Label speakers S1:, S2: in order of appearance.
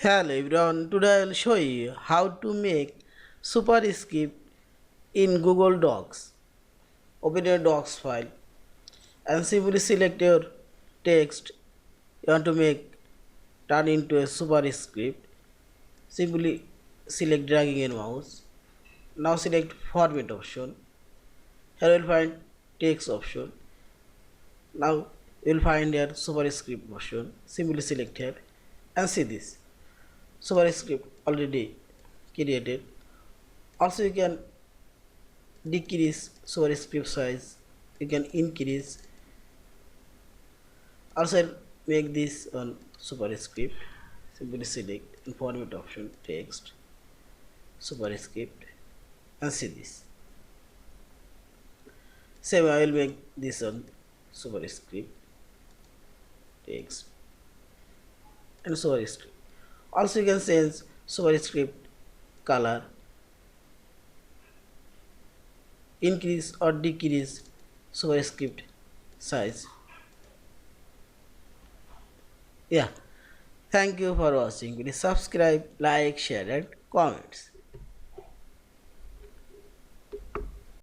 S1: Hello everyone, today I will show you how to make Superscript in Google Docs. Open your Docs file and simply select your text you want to make turn into a Superscript. Simply select dragging your mouse. Now select format option. Here you will find text option. Now you will find your Superscript option. Simply select here and see this. Superscript already created. Also you can decrease superscript size, you can increase. Also make this on superscript. Simply select in format option text superscript and see this. Same I will make this on superscript text and superscript. Also you can change superscript color, increase or decrease superscript size. Yeah, thank you for watching. Please subscribe, like, share and comments.